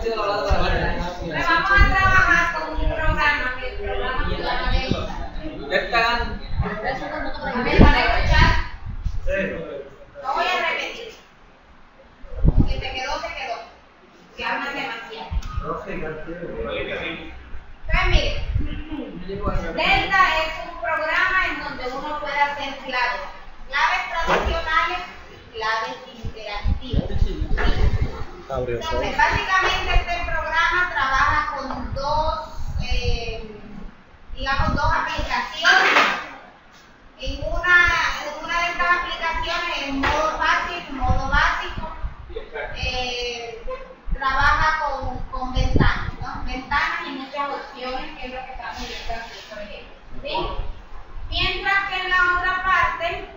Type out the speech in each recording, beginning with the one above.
Pues vamos a trabajar con un programa que el programa se llama Delta. A ver, ¿van a escuchar? Lo voy a repetir. Si te quedó, se quedó. Que hablan demasiado. Pues mire, Delta es un programa en donde uno puede hacer claves. Claves tradicionales y claves interactivas. Entonces, básicamente este programa trabaja con dos aplicaciones. En una de estas aplicaciones, en modo básico, trabaja con ventanas, ¿no? Ventanas y muchas opciones, que es lo que estamos viendo aquí, por ejemplo. ¿Sí? Mientras que en la otra parte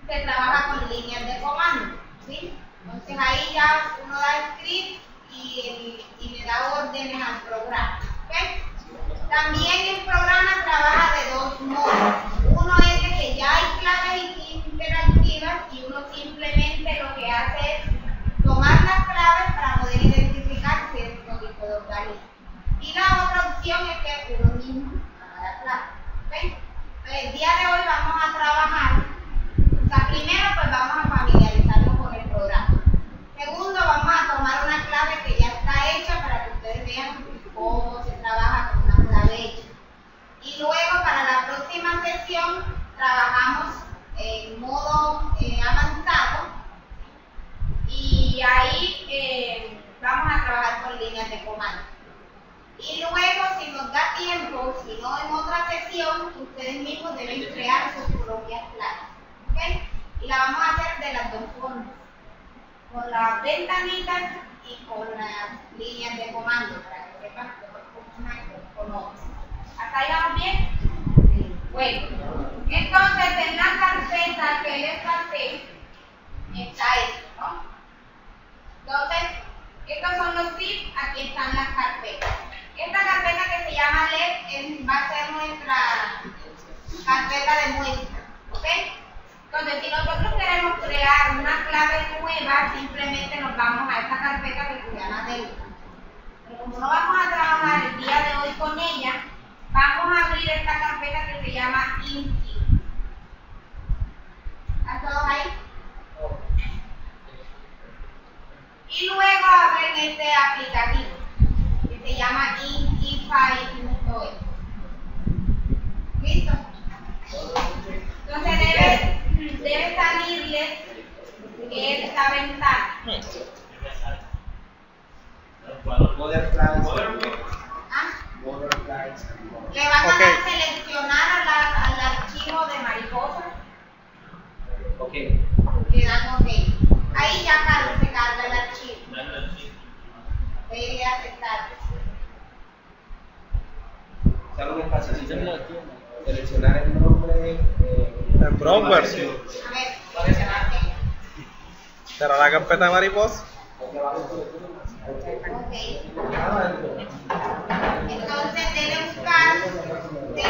se trabaja con líneas de comando. ¿Sí? Entonces ahí ya uno da script y le da órdenes al programa. ¿Okay? También el programa trabaja de dos modos. Uno es de que ya hay claves interactivas y uno simplemente lo que hace es tomar las claves para poder identificar cierto tipo de organismo. Y la otra opción es que uno mismo haga la clave. ¿Okay? Entonces, el día de hoy vamos a trabajar. O sea, primero pues vamos a familiarizarnos con el programa. Segundo, vamos a tomar una clave que ya está hecha para que ustedes vean cómo se trabaja con una clave hecha. Y luego para la próxima sesión trabajamos en modo avanzado y ahí vamos a trabajar con líneas de comando. Y luego, si nos da tiempo, si no en otra sesión, ustedes mismos deben crear sus propias claves. ¿Okay? Y la vamos a hacer de las dos formas, con las ventanitas y con las líneas de comando, para que sepan cómo funciona con otras. ¿Hasta ahí vamos bien? Sí. Bueno, entonces en la carpeta que les pasé está esto, ¿no? Entonces, estos son los tips, aquí están las carpetas. Esta carpeta que se llama LED va a ser nuestra carpeta de muestra, ¿ok? Entonces, si nosotros queremos crear una clave nueva, simplemente nos vamos a esta carpeta que se llama Delta. Pero como no vamos a trabajar el día de hoy con ella, vamos a abrir esta carpeta que se llama InKey. ¿Están todos ahí? Y luego abren este aplicativo que se llama InKeyFile.es. ¿Listo? Entonces debe salirles esta ventana. Le van a dar seleccionar al archivo de mariposa. Ok. Le dan OK. Ahí ya se carga el archivo. Debe aceptar. Solo un pasecito. Seleccionar el nombre. El browser. A ver, ¿Será la carpeta de mariposa? OK. Entonces denle buscar y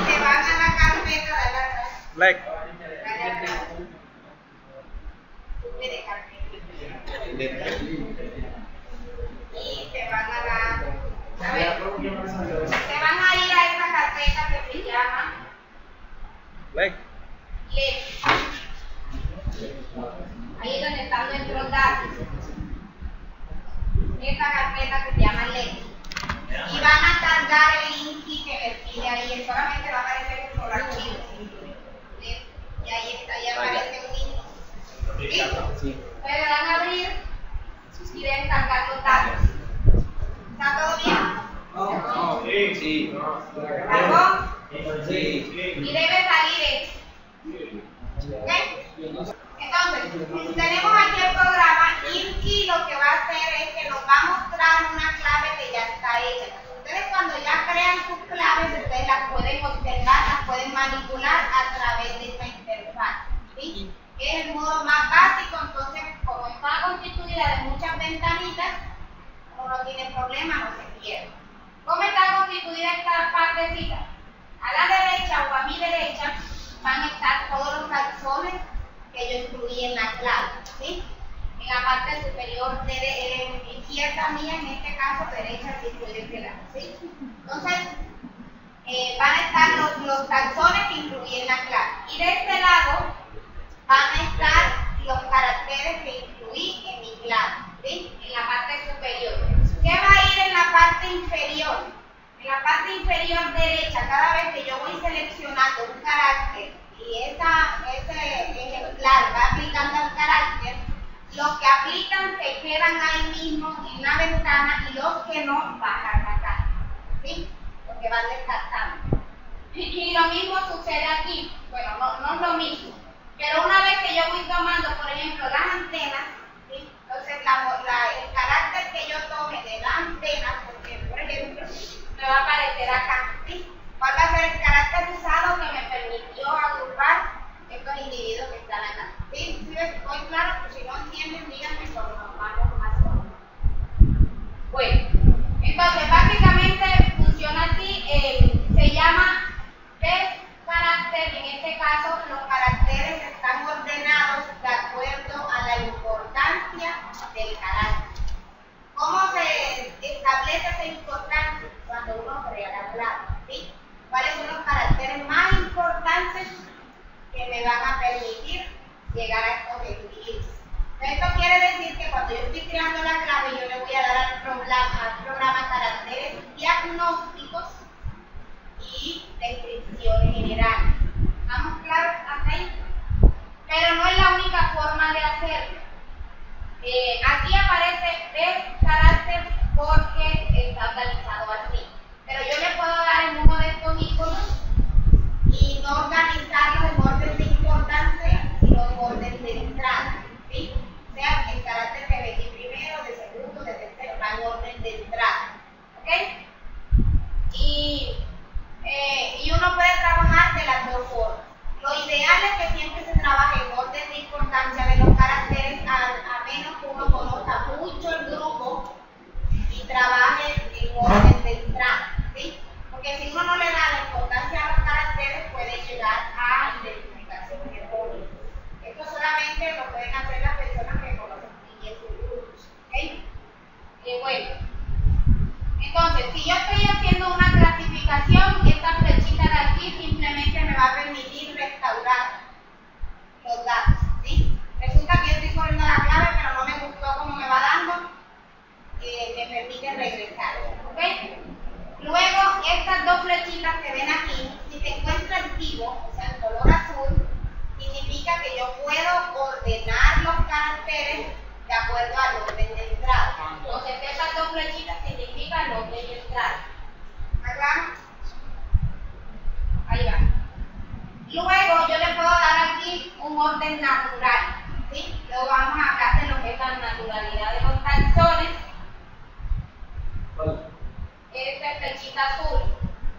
se van a la carpeta de la Like. Y se van a ver, se van a ir a esta carpeta que se llama Like. LED. Ahí es donde están nuestros datos. Esta carpeta que se llama LED. Y van a cargar el InKey que les pide ahí. Él solamente va a aparecer un solo archivo. Y ahí está, ahí aparece un InKey. ¿Listo? Sí. Ustedes van a abrir y deben cargar los datos. ¿Está todo bien? Sí. ¿Cargó? Sí. Y debe salir esto. ¿Ok? Entonces, tenemos aquí el programa. InKey lo que va a hacer es que nos va a mostrar una clave que ya está hecha. Ustedes cuando ya crean sus claves, ustedes las pueden observar, las pueden manipular a través de esta interfaz. ¿Sí? Que es el modo más básico. Entonces, como está constituida de muchas ventanitas, uno no tiene problema, no se pierde. ¿Cómo está constituida esta partecita? A la derecha o a mi derecha van a estar todos los taxones que yo incluí en la clave, ¿sí? en la parte superior izquierda mía, en este caso derecha, si estoy de este lado, ¿sí? Entonces, van a estar los taxones que incluyen la clave. Y de este lado van a estar los caracteres que incluí en mi clave, ¿sí? En la parte superior. ¿Qué va a ir en la parte inferior? En la parte inferior derecha, cada vez que yo voy seleccionando un carácter y ese ejemplar va aplicando al carácter, los que aplican se quedan ahí mismo en la ventana y los que no bajan acá, ¿sí? Los que van descartando. Y lo mismo sucede aquí. Bueno, no es lo mismo, pero una vez que yo voy tomando, por ejemplo, las antenas, ¿sí? Entonces el carácter que yo tome de la antena, porque por ejemplo, me va a aparecer acá, ¿sí? ¿Cuál va a ser el carácter usado que me permitió agrupar estos individuos que están acá? ¿Sí? ¿Sí estoy claro? Pues si no entienden, díganme por vamos más o menos. Bueno, entonces básicamente funciona así, se llama carácter, en este caso los caracteres están ordenados de acuerdo a la importancia del carácter. ¿Cómo se establece esa importancia? Cuando uno crea la clave, ¿sí? ¿Cuáles son los caracteres más importantes que me van a permitir llegar a estos individuos? Esto quiere decir que cuando yo estoy creando la clave, yo le voy a dar al programa caracteres diagnósticos y descripciones generales. ¿Estamos claros hasta ahí? Pero no es la única forma de hacerlo. Aquí aparece carácter porque está organizado así. Pero yo le puedo dar en uno de estos iconos y no organizarlos en orden de importancia, sino en orden de entrada, ¿sí? O sea, el carácter que metí primero, de segundo, de tercero, va en orden de entrada, ¿ok? Y uno puede trabajar de las dos formas. Lo ideal es que siempre se trabaje en orden de importancia de los caracteres, a menos que uno conozca mucho el grupo y trabaje en orden de entrada, ¿sí? Porque si uno no le da la importancia a los caracteres, puede llegar a identificaciones erróneas. Esto solamente lo pueden hacer las personas que conocen bien sus grupos, ¿ok? Bueno, entonces, si yo estoy haciendo una clasificación, esta flechita de aquí simplemente me va a permitir restaurar los datos, ¿sí? Resulta que yo estoy corriendo la clave, pero no me gustó cómo me va dando, me permite regresar, ¿ok? Luego, estas dos flechitas que ven aquí, si se encuentra activo, o sea, el color azul, significa que yo puedo ordenar los caracteres de acuerdo al orden de entrada. Entonces, estas dos flechitas significan el orden de entrada. ¿Acá? Ahí va. Luego, yo le puedo dar aquí un orden natural, ¿sí? Luego vamos a hablar de lo que es la naturalidad de los taxones. Esta flechita azul,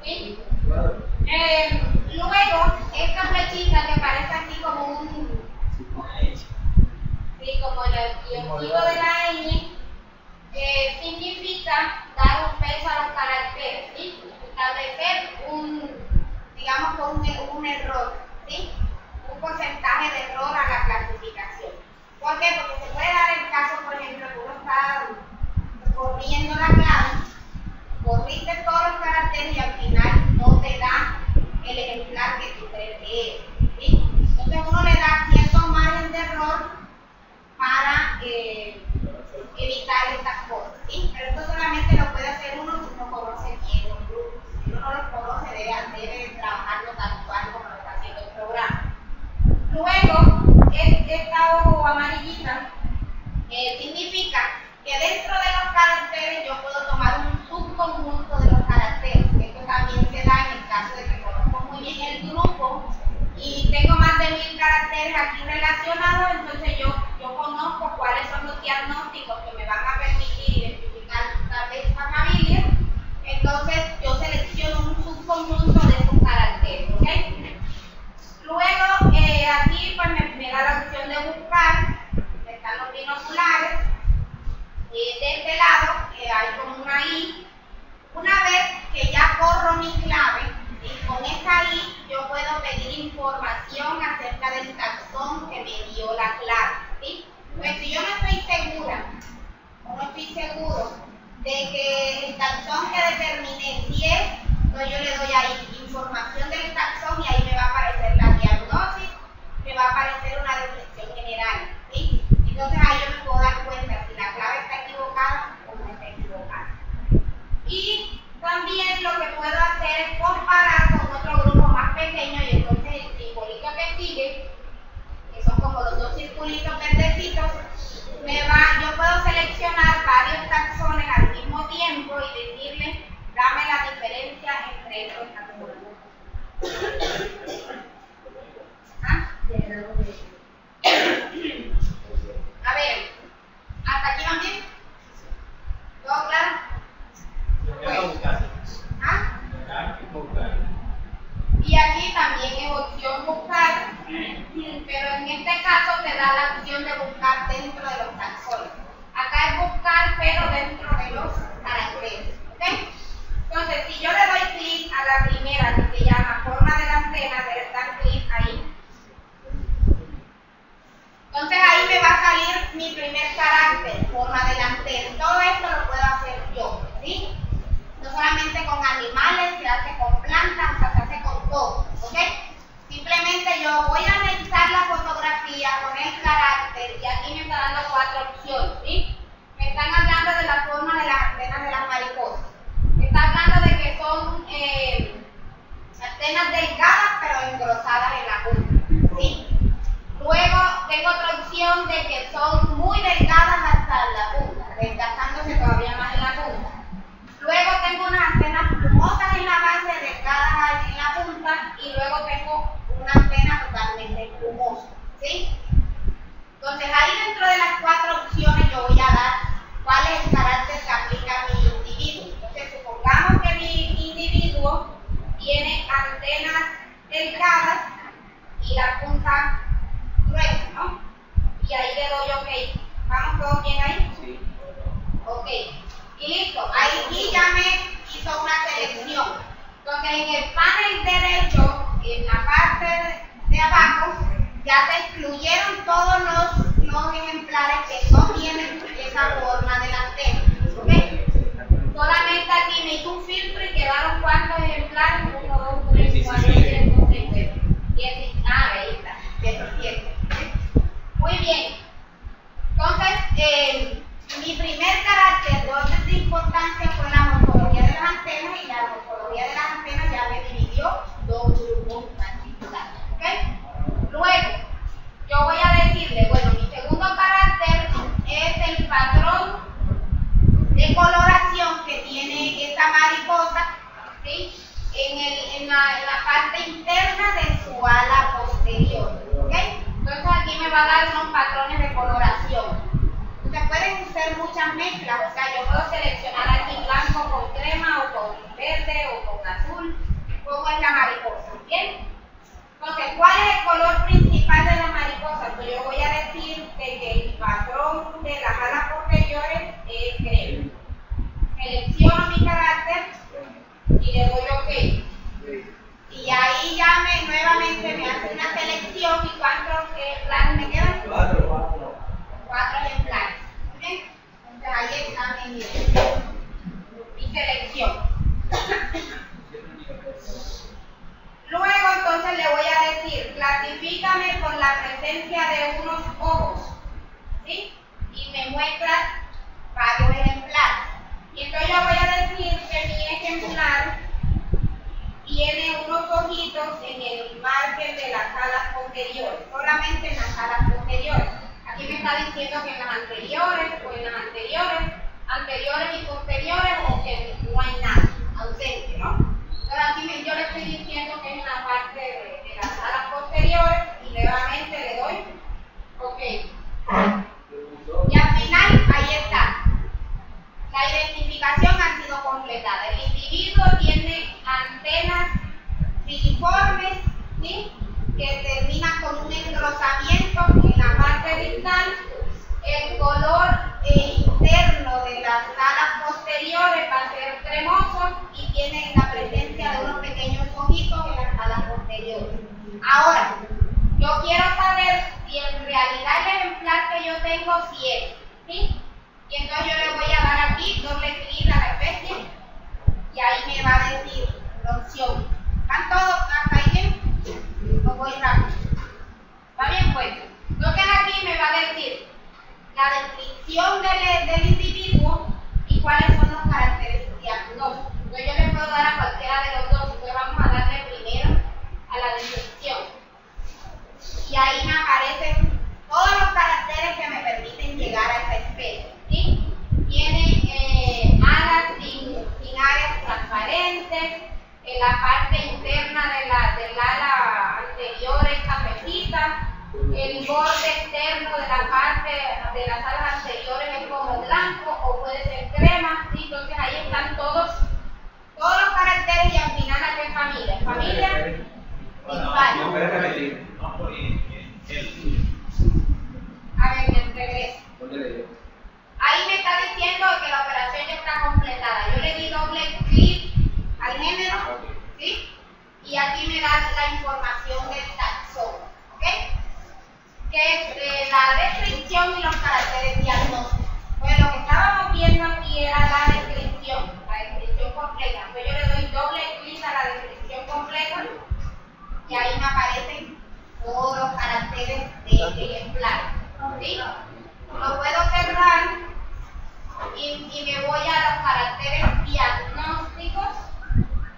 ¿sí? Luego, esta flechita que parece así como como el dióxido de la ñ, significa dar un peso a los caracteres, ¿sí? Establecer un error, ¿sí? Un porcentaje de error a la clasificación. ¿Por qué? Porque se puede dar el caso, por ejemplo, que uno está corriendo la clave, corriste todos los caracteres y al final no te da el ejemplar que tú crees que es, ¿sí? Entonces uno le da cierto margen de error para evitar estas cosas, ¿sí? Pero esto solamente lo puede hacer uno si uno conoce bien los grupos. Si uno no los conoce, debe trabajarlo tal cual como lo está haciendo el programa. Luego, esta hoja amarillita significa que dentro de los caracteres yo puedo tomar un subconjunto de los caracteres. Esto también se da en el caso de que conozco muy bien el grupo y tengo más de 1000 caracteres aquí relacionados, entonces yo conozco cuáles son los diagnósticos que me van a permitir identificar tal vez esta familia, entonces yo selecciono un subconjunto de esos caracteres, ¿ok? Luego, aquí pues me da la opción de buscar, están los binoculares, de este lado hay como una I. Una vez que ya corro mi clave, y con esa I yo puedo pedir información acerca del taxón que me dio la clave, ¿sí? Pues si yo no estoy segura, o no estoy seguro de que el taxón que determiné si es, entonces yo le doy ahí información del taxón y ahí me va a aparecer la diagnosis, me va a aparecer una descripción general, ¿sí? Entonces ahí yo me puedo dar cuenta si la clave está equivocada o no está equivocada. Y también lo que puedo hacer es comparar con otro grupo más pequeño y entonces el circulito que sigue, que son como los dos circulitos verdecitos, yo puedo seleccionar varios taxones al mismo tiempo y decirle, dame la diferencia entre estos taxones. ¿Ah? A ver, ¿hasta aquí van bien? ¿Todo claro? ¿Ah? Y aquí también es opción buscar, pero en este caso te da la opción de buscar dentro de los taxones. Acá es buscar, pero dentro de los caracteres. ¿Ok? Entonces, si yo le doy clic a la primera que se llama forma de la antena, debe dar clic ahí. Entonces ahí me va a salir mi primer carácter, forma de la antena. Todo esto lo puedo hacer yo, ¿sí? No solamente con animales, se hace con plantas, o sea, se hace con todo, ¿ok? Simplemente yo voy a analizar la fotografía con el carácter y aquí me está dando 4 opciones, ¿sí? Me están hablando de la forma de las antenas de las mariposas. Me está hablando de que son antenas delgadas pero engrosadas en la punta, ¿sí? Luego tengo otra opción de que son muy delgadas hasta la punta, desgastándose todavía más en la punta. Luego tengo unas antenas plumosas en la base, delgadas en la punta, y luego tengo una antena totalmente plumosa, ¿sí? Entonces ahí dentro de las 4 opciones yo voy a dar cuál es el carácter que aplica a mi individuo. Entonces supongamos que mi individuo tiene antenas delgadas y la punta gruesa, ¿no? Y ahí le doy OK. ¿Vamos todos bien ahí? Sí. OK. Y listo. Ahí ya me hizo una selección. Entonces en el panel derecho, en la parte de abajo, ya se excluyeron todos los ejemplares que no tienen esa forma de la antena. ¿Ok? Solamente aquí me hizo un filtro y quedaron cuántos ejemplares, 1, 2, 3, 4, 5, 6, 7. Ahí está, 17. Muy bien. Entonces, mi primer carácter de orden de importancia fue la morfología de las antenas y la morfología de las antenas ya me dividió 2 grupos particulares. ¿Ok? Luego, yo voy a decirle, bueno, mi segundo carácter es el patrón de coloración que tiene esta mariposa, ¿sí? En la parte interna de su ala posterior. ¿Ok? Entonces aquí me va a dar unos patrones de coloración. Entonces pueden ser muchas mezclas, o sea, yo puedo seleccionar aquí blanco con crema o con verde o con azul, como es la mariposa, ¿bien? Entonces, ¿cuál es el color principal de la mariposa? Pues yo voy a decir que el patrón de las alas posteriores es crema. Selecciono mi carácter y le doy OK. Y ahí ya nuevamente me hace una selección y ¿cuántos ejemplares me quedan? 4 ejemplares. ¿Okay? Entonces ahí está mi selección. Luego entonces le voy a decir, clasifícame por la presencia de unos ojos, ¿sí? Y me muestra varios ejemplares. Y entonces yo voy a decir que mi ejemplar tiene unos ojitos en el margen de las alas posteriores, solamente en las alas posteriores. Aquí me está diciendo que en las anteriores o en las anteriores y posteriores o que no hay nada, ausente, ¿no? Pero aquí yo le estoy diciendo que es en la parte de las alas posteriores y nuevamente le doy OK. Y al final, ahí está. La identificación ha sido completada. El individuo tiene antenas filiformes, ¿sí? Que terminan con un engrosamiento en la parte distal. El color interno de las alas posteriores va a ser cremoso y tiene la presencia de unos pequeños ojitos en las alas posteriores. Ahora, yo quiero saber si en realidad el ejemplar que yo tengo sí es. descripción del individuo y cuáles son los caracteres diagnósticos. Entonces yo le puedo dar a cualquiera de los dos, entonces vamos a darle primero a la descripción. Y ahí me aparecen todos los caracteres que me permiten llegar a esa especie. ¿Sí? Tiene alas sin áreas transparentes, en la parte interna del ala anterior es cafecita, el borde externo de la parte de las alas anteriores es como blanco o puede ser crema. ¿Sí? Entonces ahí están todos los caracteres y al final ¿a qué familia? Familia dispar. No puedes repetir. A ver, que regreso. ¿Dónde le digo? Ahí me está diciendo que la operación ya está completada. Yo le di doble clic al género, ¿sí? Y aquí me da la información del taxón, ¿ok? Que es la descripción y los caracteres diagnósticos. Pues lo que estábamos viendo aquí era la descripción completa. Entonces yo le doy doble clic a la descripción completa y ahí me aparecen todos los caracteres del ejemplar, ¿sí? Lo puedo cerrar y me voy a los caracteres diagnósticos.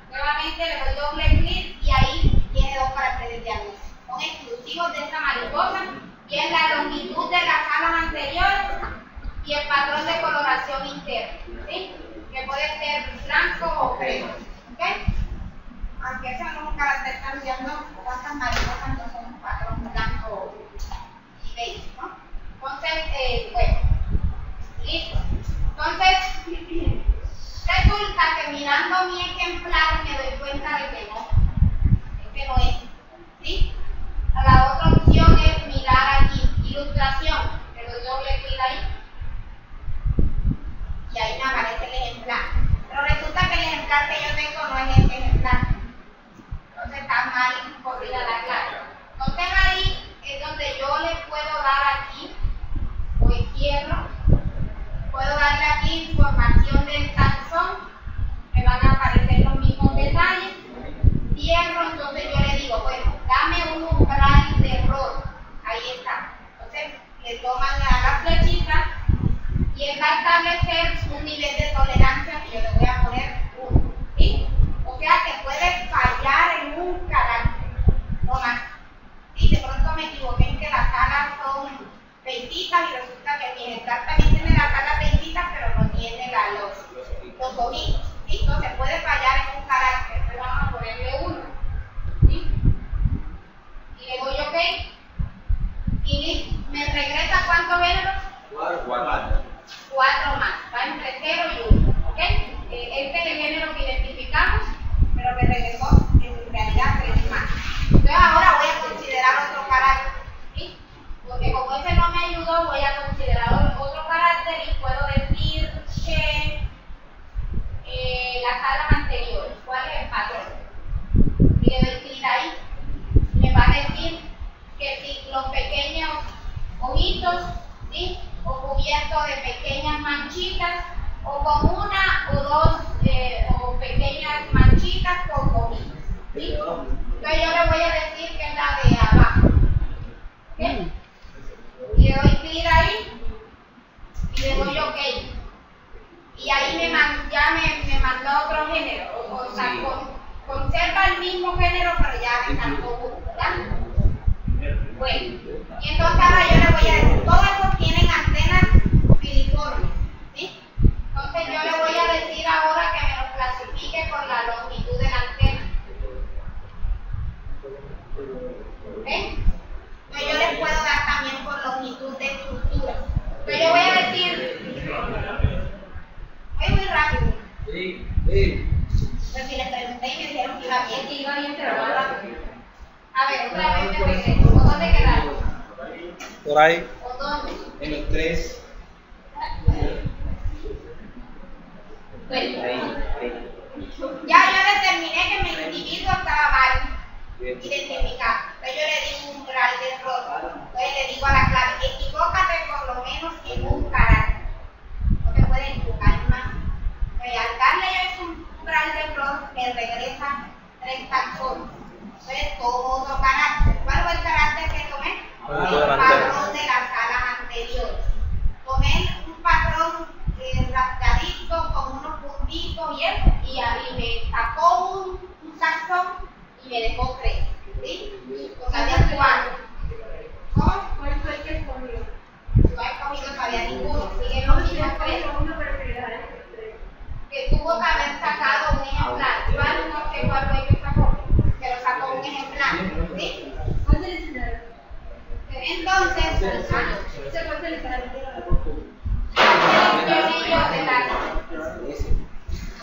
Nuevamente le doy doble clic y ahí tiene dos caracteres diagnósticos. Son exclusivos de esta mariposa y es la longitud de las alas anteriores y el patrón de coloración interna, ¿sí? Que puede ser blanco o crema, ¿ok? Aunque eso no es un carácter tan diagnóstico, ¿cuántas mariposas no son un patrón blanco y beige, ¿no? Entonces, bueno, listo. Entonces, resulta que mirando mi ejemplar me doy cuenta de que no es, ¿sí? La otra opción es mirar aquí, ilustración, le doy doble clic ahí y ahí me aparece el ejemplar. Pero resulta que el ejemplar que yo tengo no es este ejemplar. Entonces está mal corrida la clave. Entonces ahí es donde yo le puedo dar aquí, o izquierdo, puedo darle aquí información del taxón, me van a aparecer los mismos detalles. Cierro, entonces yo le digo, bueno, dame un umbral de error. Ahí está. Entonces le toman la flechita y él va a establecer un nivel de tolerancia que yo le voy a poner 1. ¿Sí? O sea que puede fallar en un carácter, no más. ¿Sí? De pronto me equivoqué en que las alas son peititas y resulta que mi ejemplar también tiene las alas peititas, pero no tiene los ojitos. ¿Sí? Entonces puede fallar en un carácter, entonces vamos a ponerle 1. ¿Sí? Y le doy OK. Y me regresa cuántos géneros. 4 más, va entre 0 y 1, ¿ok? Este es el género que identificamos, pero me regresó en realidad 3 más. Entonces ahora voy a considerar otro carácter, ¿sí? Porque como ese no me ayudó, voy a considerar otro carácter y puedo decir que las alas anteriores, ¿cuál es el patrón? Y le doy clic ahí, me va a decir que si los pequeños ojitos, ¿sí? O cubierto de pequeñas manchitas, o con una o dos o pequeñas manchitas con ojitos, ¿sí? Entonces yo le voy a decir que es la de abajo, ¿ok? Y le doy clic ahí y le doy OK. Y ahí ya me mandó otro género, o sea, conserva el mismo género, pero ya me saltó uno, ¿verdad? Bueno, y entonces ahora yo le voy a decir, todos estos tienen antenas filiformes, ¿sí? Entonces yo le voy a decir ahora que me los clasifique por la longitud de la antena. ¿Ok? Entonces yo les puedo dar también por longitud de estructura. Entonces yo voy a decir, voy muy rápido. Sí. Pero si les pregunté y me dijeron que iba bien, pero no rápido. A ver, otra vez me regreso. ¿Por dónde quedaron? Por ahí. ¿Por dónde? En los 3. Bueno, Ahí. ya yo determiné que mi individuo estaba mal identificado. Entonces yo le di un umbral de error. Entonces le digo a la clave, equivócate por lo menos en un carácter. No te puedes equivocar más. Entonces al darle yo ese umbral de error, me regresa 3 taxones. Entonces tomo otro carácter. ¿Cuál fue el carácter que tomé? El patrón de las alas anteriores. Tomé un y me dejó 3. ¿Sí? Porque había 4. ¿Cómo? ¿Cuál fue el que escogió? No he escogido todavía ninguno. Siguen los mismos 3. Uno, pero que le dejaron los 3. Que tuvo que haber sacado un ejemplar. Iván no sé cuál fue que sacó, pero sacó un ejemplar. ¿Sí? ¿Cuál seleccionaron? Entonces, ¿Se fue seleccionado? seleccioné yo de la.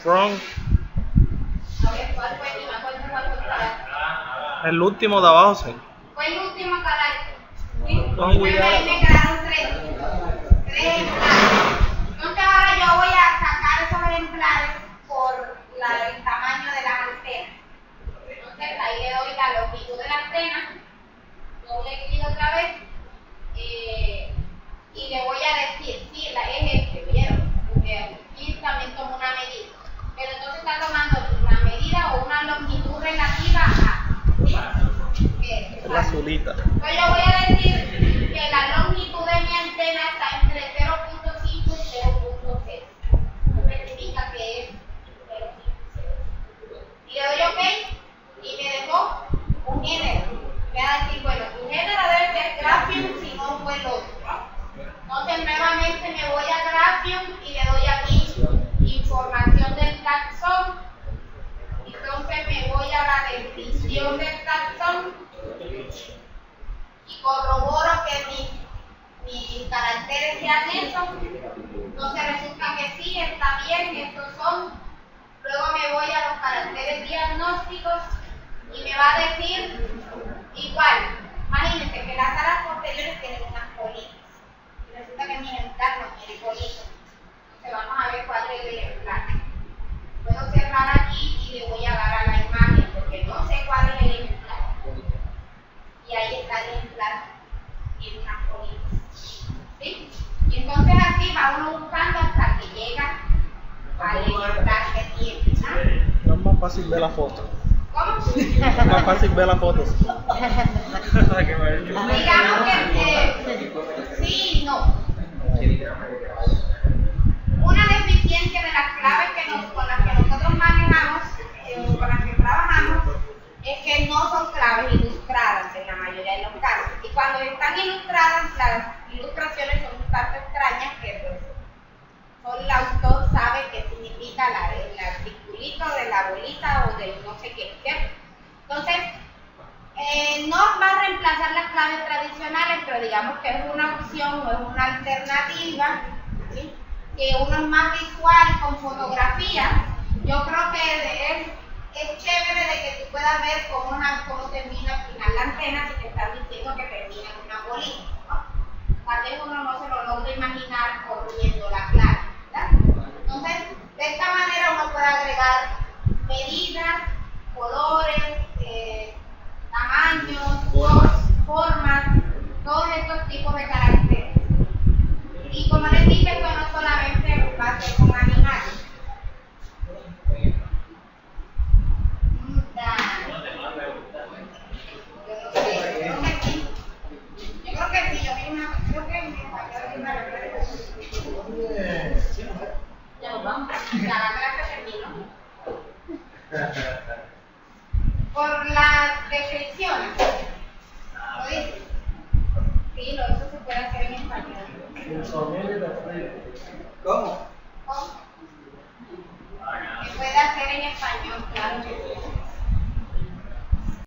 From A ver, ¿cuál fue? Ni me acuerdo cuál fue el carácter. el último de abajo, sí. Fue el último carácter. ¿Sí? Con Entonces cuidado. ahí me quedaron 3. 3 ejemplares. Entonces ahora yo voy a sacar esos ejemplares por el tamaño de las antenas. Entonces ahí le doy la longitud de la antena, doble clic otra vez, y le voy a decir, sí, es este, ¿vieron? Porque aquí también tomo una medida. Pero entonces está tomando una medida o una longitud relativa a, ¿sí? La azulita. Pues yo voy a decir que la longitud de mi antena está entre 0.5 y 0.6. Especifica que es 0.5. Y le doy OK y me dejó un género. Voy a decir, bueno, tu género debe ser Graphium si no fue el otro, ¿no? Entonces nuevamente me voy a Graphium y le doy aquí información del taxón. Entonces me voy a la definición del taxón y corroboro que mis caracteres sean esos. Entonces resulta que sí, está bien, estos son. Luego me voy a los caracteres diagnósticos y me va a decir igual. Imagínense que las alas posteriores tienen unas colitas. Y resulta que mi ejemplar no tiene colitas. Entonces vamos a ver cuál es el ejemplar. Puedo cerrar aquí y le voy a dar a la imagen porque no sé cuál es el ejemplar. Y ahí está el ejemplar, tiene unas colitas. ¿Sí? Y entonces así va uno buscando hasta que llega al ejemplar que tiene. ¿Ah? No es más fácil ver la foto. ¿Cómo? Es más fácil ver la foto. Digamos que sí y no. Una deficiencia de las claves con las que nosotros manejamos, con las que trabajamos, es que no son claves ilustradas en la mayoría de los casos. Y cuando están ilustradas, las ilustraciones son un tanto extrañas que pues, solo el autor sabe qué significa el articulito de la bolita o del no sé qué, ¿cierto? Entonces, no va a reemplazar las claves tradicionales, pero digamos que es una opción o es una alternativa, ¿sí? Que uno es más visual con fotografía. Yo creo que es chévere de que tú puedas ver cómo termina al final la antena si te están diciendo que termina en una bolita, ¿no? Tal vez uno no se lo logra imaginar corriendo la clave, ¿verdad? Entonces, de esta manera uno puede agregar medidas, colores, tamaños, formas, todos estos tipos de caracteres. Y como les dije, esto no solamente va a ser con animales. Yo creo que sí, yo vi una, creo que en ya nos vamos, ya la clase terminó. Por las descripciones, ¿lo dice? Sí, eso se puede hacer en español. ¿Cómo? ¿Cómo? Se puede hacer en español, claro que sí.